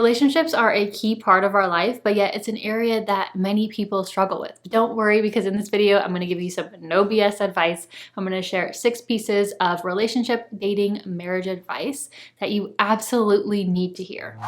Relationships are a key part of our life, but yet it's an area that many people struggle with. But don't worry, because in this video, I'm going to give you some no BS advice. I'm going to share 6 pieces of relationship, dating, marriage advice that you absolutely need to hear.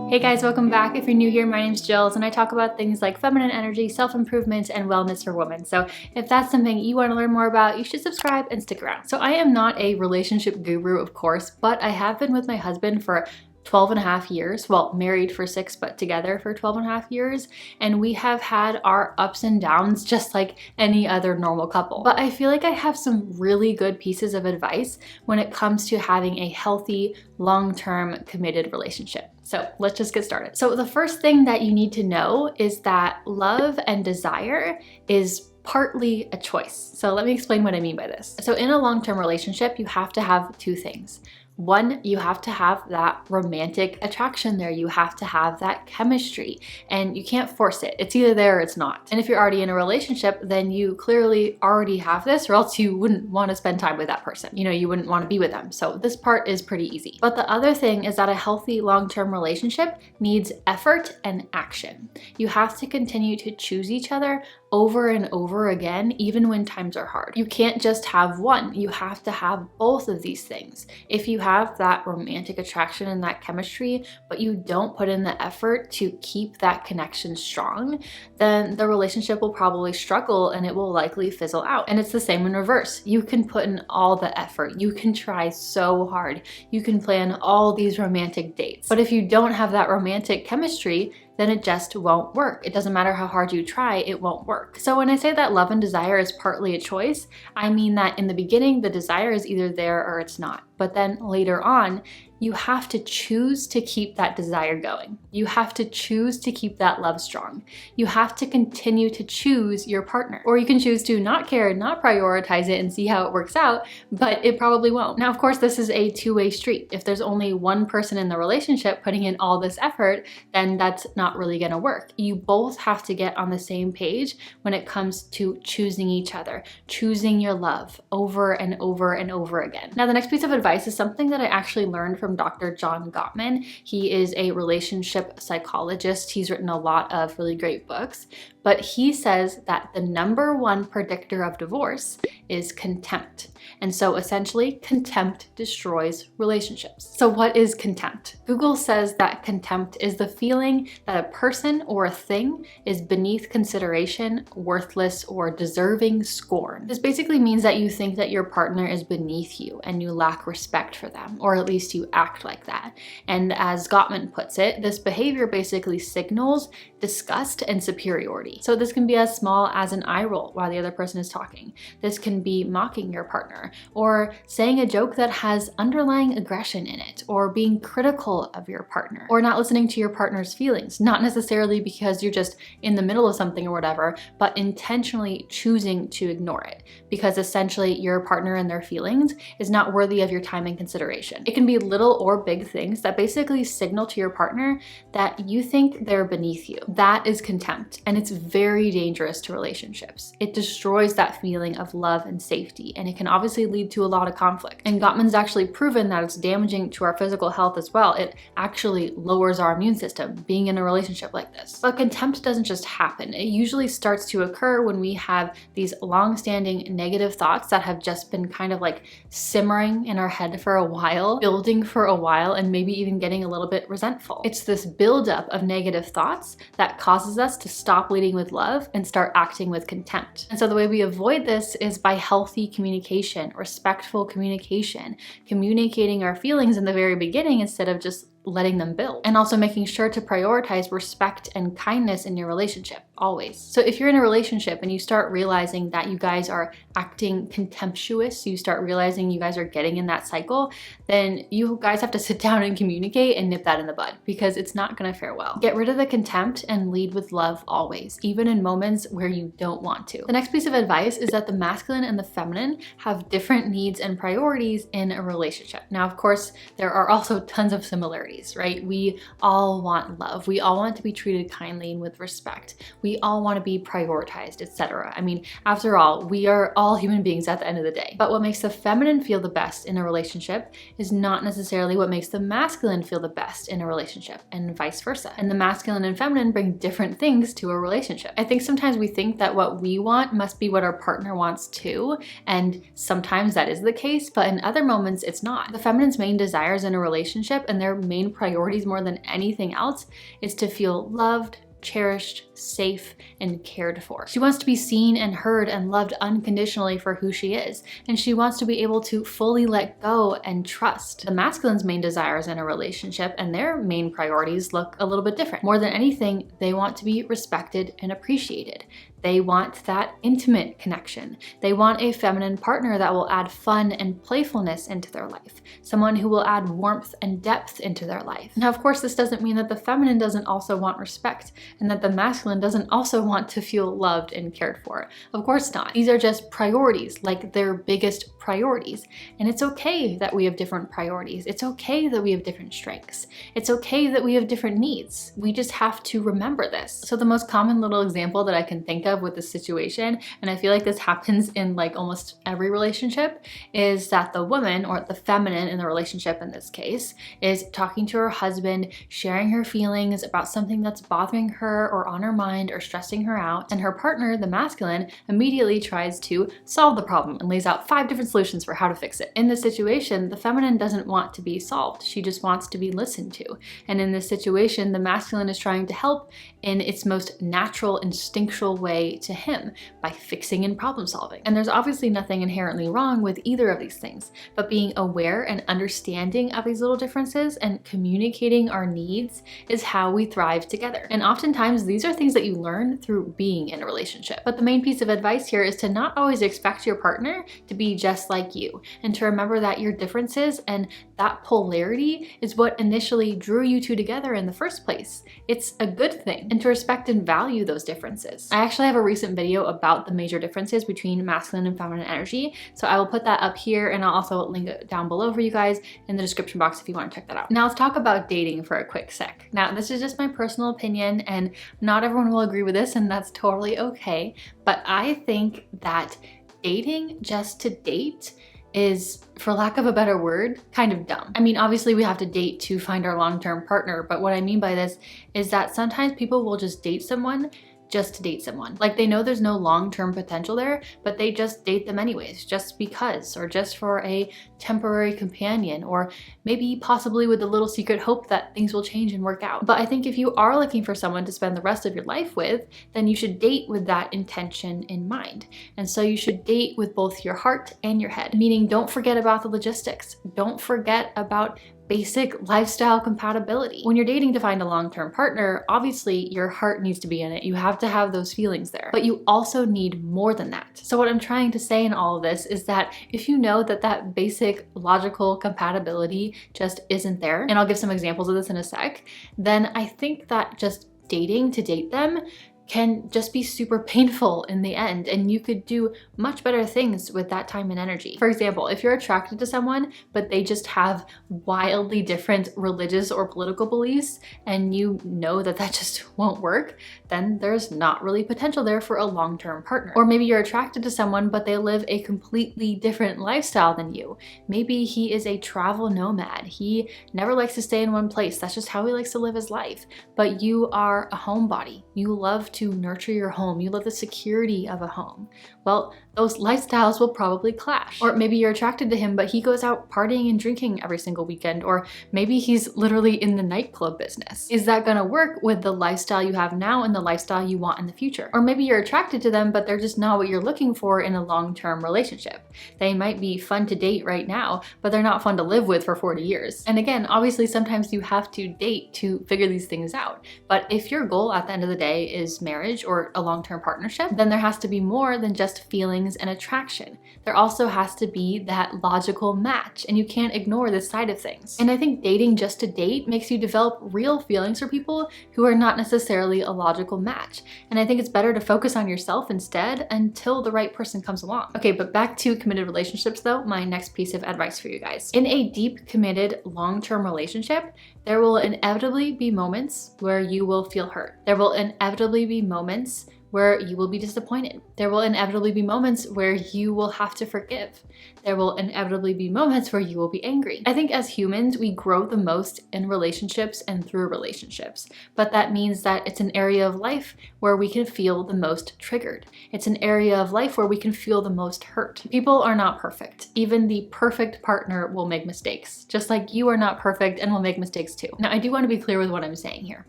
Hey guys, welcome back. If you're new here, my name's Jillz and I talk about things like feminine energy, self-improvement, and wellness for women. So if that's something you want to learn more about, you should subscribe and stick around. So I am not a relationship guru, of course, but I have been with my husband for 12 and a half years, well, married for 6, but together for 12 and a half years. And we have had our ups and downs just like any other normal couple. But I feel like I have some really good pieces of advice when it comes to having a healthy, long-term committed relationship. So let's just get started. So the first thing that you need to know is that love and desire is partly a choice. So let me explain what I mean by this. So in a long-term relationship, you have to have 2 things. One, you have to have that romantic attraction there. You have to have that chemistry, and you can't force it. It's either there or it's not. And if you're already in a relationship, then you clearly already have this, or else you wouldn't want to spend time with that person. You know, you wouldn't want to be with them. So this part is pretty easy. But the other thing is that a healthy long-term relationship needs effort and action. You have to continue to choose each other over and over again, even when times are hard. You can't just have one. You have to have both of these things. If you have that romantic attraction and that chemistry, but you don't put in the effort to keep that connection strong, then the relationship will probably struggle and it will likely fizzle out. And it's the same in reverse. You can put in all the effort. You can try so hard. You can plan all these romantic dates. But if you don't have that romantic chemistry, then it just won't work. It doesn't matter how hard you try, it won't work. So when I say that love and desire is partly a choice, I mean that in the beginning, the desire is either there or it's not. But then later on, you have to choose to keep that desire going. You have to choose to keep that love strong. You have to continue to choose your partner. Or you can choose to not care, not prioritize it and see how it works out, but it probably won't. Now, of course, this is a two-way street. If there's only one person in the relationship putting in all this effort, then that's not really gonna work. You both have to get on the same page when it comes to choosing each other, choosing your love over and over and over again. Now, the next piece of advice is something that I actually learned from Dr. John Gottman. He is a relationship psychologist. He's written a lot of really great books, but he says that the #1 predictor of divorce is contempt. And so essentially, contempt destroys relationships. So what is contempt? Google says that contempt is the feeling that a person or a thing is beneath consideration, worthless, or deserving scorn. This basically means that you think that your partner is beneath you and you lack respect for them, or at least you act like that. And as Gottman puts it, this behavior basically signals disgust and superiority. So this can be as small as an eye roll while the other person is talking. This can be mocking your partner, or saying a joke that has underlying aggression in it, or being critical of your partner, or not listening to your partner's feelings, not necessarily because you're just in the middle of something or whatever, but intentionally choosing to ignore it, because essentially your partner and their feelings is not worthy of your time and consideration. It can be little or big things that basically signal to your partner that you think they're beneath you. That is contempt, and it's very dangerous to relationships. It destroys that feeling of love and safety, and it can obviously lead to a lot of conflict. And Gottman's actually proven that it's damaging to our physical health as well. It actually lowers our immune system being in a relationship like this. But contempt doesn't just happen. It usually starts to occur when we have these long-standing negative thoughts that have just been kind of like simmering in our head for a while, building for a while, and maybe even getting a little bit resentful. It's this buildup of negative thoughts that causes us to stop leading with love and start acting with contempt. And so the way we avoid this is by healthy communication, respectful communication, communicating our feelings in the very beginning instead of just letting them build, and also making sure to prioritize respect and kindness in your relationship, always. So if you're in a relationship and you start realizing that you guys are acting contemptuous, you start realizing you guys are getting in that cycle, then you guys have to sit down and communicate and nip that in the bud, because it's not gonna fare well. Get rid of the contempt and lead with love always, even in moments where you don't want to. The next piece of advice is that the masculine and the feminine have different needs and priorities in a relationship. Now, of course, there are also tons of similarities. varies, right? We all want love. We all want to be treated kindly and with respect. We all want to be prioritized, etc. I mean, after all, we are all human beings at the end of the day. But what makes the feminine feel the best in a relationship is not necessarily what makes the masculine feel the best in a relationship, and vice versa. And the masculine and feminine bring different things to a relationship. I think sometimes we think that what we want must be what our partner wants too, and sometimes that is the case, but in other moments it's not. The feminine's main desires in a relationship and their main priorities more than anything else is to feel loved, cherished, safe, and cared for. She wants to be seen and heard and loved unconditionally for who she is, and she wants to be able to fully let go and trust. The masculine's main desires in a relationship and their main priorities look a little bit different. More than anything, they want to be respected and appreciated. They want that intimate connection. They want a feminine partner that will add fun and playfulness into their life, someone who will add warmth and depth into their life. Now, of course, this doesn't mean that the feminine doesn't also want respect and that the masculine doesn't also want to feel loved and cared for. Of course not. These are just priorities, like their biggest priorities. And it's okay that we have different priorities. It's okay that we have different strengths. It's okay that we have different needs. We just have to remember this. So the most common little example that I can think of with this situation, and I feel like this happens in like almost every relationship, is that the woman, or the feminine in the relationship in this case, is talking to her husband, sharing her feelings about something that's bothering her or on her mind or stressing her out, and her partner, the masculine, immediately tries to solve the problem and lays out 5 different solutions for how to fix it. In this situation, the feminine doesn't want to be solved. She just wants to be listened to. And in this situation, the masculine is trying to help in its most natural, instinctual way to him by fixing and problem solving. And there's obviously nothing inherently wrong with either of these things, but being aware and understanding of these little differences and communicating our needs is how we thrive together. And oftentimes these are things that you learn through being in a relationship. But the main piece of advice here is to not always expect your partner to be just like you, and to remember that your differences and that polarity is what initially drew you two together in the first place. It's a good thing, and to respect and value those differences. I actually have a recent video about the major differences between masculine and feminine energy, so I will put that up here, and I'll also link it down below for you guys in the description box if you want to check that out. Now let's talk about dating for a quick sec. Now this is just my personal opinion, and not everyone will agree with this, and that's totally okay, but I think that dating just to date is, for lack of a better word, kind of dumb. I mean, obviously we have to date to find our long-term partner, but what I mean by this is that sometimes people will just date someone just to date someone. Like, they know there's no long-term potential there, but they just date them anyways, just because, or just for a temporary companion, or maybe possibly with a little secret hope that things will change and work out. But I think if you are looking for someone to spend the rest of your life with, then you should date with that intention in mind. And so you should date with both your heart and your head, meaning don't forget about the logistics. Don't forget about basic lifestyle compatibility. When you're dating to find a long-term partner, obviously your heart needs to be in it. You have to have those feelings there, but you also need more than that. So what I'm trying to say in all of this is that if you know that that basic logical compatibility just isn't there, and I'll give some examples of this in a sec, then I think that just dating to date them can just be super painful in the end, and you could do much better things with that time and energy. For example, if you're attracted to someone but they just have wildly different religious or political beliefs, and you know that that just won't work, then there's not really potential there for a long-term partner. Or maybe you're attracted to someone but they live a completely different lifestyle than you. Maybe he is a travel nomad. He never likes to stay in one place. That's just how he likes to live his life. But you are a homebody. You love to nurture your home. You love the security of a home. Well, those lifestyles will probably clash. Or maybe you're attracted to him, but he goes out partying and drinking every single weekend, or maybe he's literally in the nightclub business. Is that gonna work with the lifestyle you have now and the lifestyle you want in the future? Or maybe you're attracted to them, but they're just not what you're looking for in a long-term relationship. They might be fun to date right now, but they're not fun to live with for 40 years. And again, obviously sometimes you have to date to figure these things out. But if your goal at the end of the day is marriage or a long-term partnership, then there has to be more than just feelings and attraction. There also has to be that logical match, and you can't ignore this side of things. And I think dating just to date makes you develop real feelings for people who are not necessarily a logical match. And I think it's better to focus on yourself instead until the right person comes along. Okay, but back to committed relationships though, my next piece of advice for you guys. In a deep, committed, long-term relationship, There will inevitably be moments where you will feel hurt. There will inevitably be moments where you will be disappointed. There will inevitably be moments where you will have to forgive. There will inevitably be moments where you will be angry. I think as humans, we grow the most in relationships and through relationships, but that means that it's an area of life where we can feel the most triggered. It's an area of life where we can feel the most hurt. People are not perfect. Even the perfect partner will make mistakes, just like you are not perfect and will make mistakes too. Now, I do want to be clear with what I'm saying here.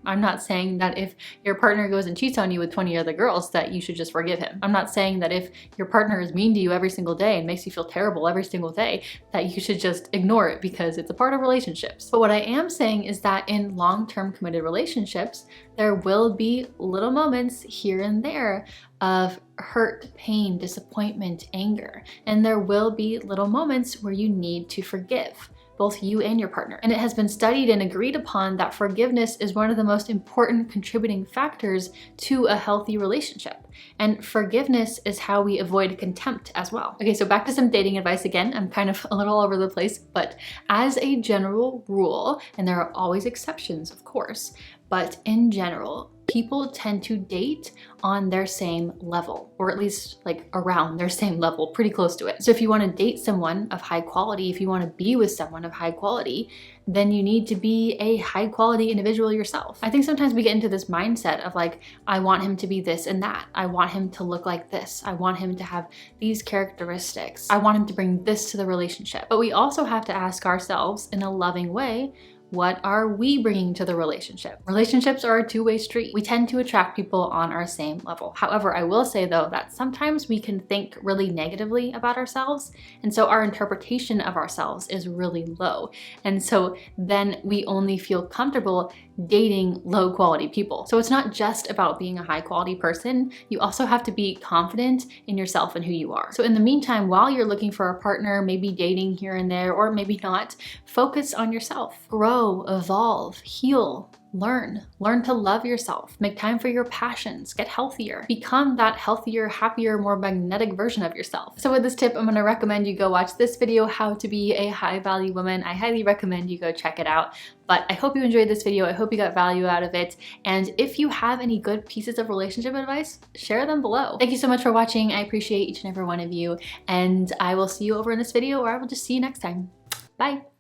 I'm not saying that if your partner goes and cheats on you with 20 other girls, that you should just forgive him. I'm not saying that if your partner is mean to you every single day and makes you feel terrible every single day, that you should just ignore it because it's a part of relationships. But what I am saying is that in long-term committed relationships, there will be little moments here and there of hurt, pain, disappointment, anger, and there will be little moments where you need to forgive, both you and your partner. And it has been studied and agreed upon that forgiveness is one of the most important contributing factors to a healthy relationship. And forgiveness is how we avoid contempt as well. Okay, so back to some dating advice again. I'm kind of a little all over the place, but as a general rule, and there are always exceptions, of course, but in general, people tend to date on their same level, or at least like around their same level, pretty close to it. So if you want to date someone of high quality, if you want to be with someone of high quality, then you need to be a high quality individual yourself. I think sometimes we get into this mindset of like, I want him to be this and that. I want him to look like this. I want him to have these characteristics. I want him to bring this to the relationship. But we also have to ask ourselves in a loving way, what are we bringing to the relationship? Relationships are a two-way street. We tend to attract people on our same level. However, I will say though that sometimes we can think really negatively about ourselves, and so our interpretation of ourselves is really low. And so then we only feel comfortable dating low quality people. So it's not just about being a high quality person, you also have to be confident in yourself and who you are. So in the meantime, while you're looking for a partner, maybe dating here and there, or maybe not, focus on yourself. Grow, evolve, heal, learn to love yourself, make time for your passions, get healthier, become that healthier, happier, more magnetic version of yourself. So with this tip, I'm gonna recommend you go watch this video, How to Be a High Value Woman. I highly recommend you go check it out. But I hope you enjoyed this video. I hope you got value out of it. And if you have any good pieces of relationship advice, share them below. Thank you so much for watching. I appreciate each and every one of you. And I will see you over in this video, or I will just see you next time. Bye.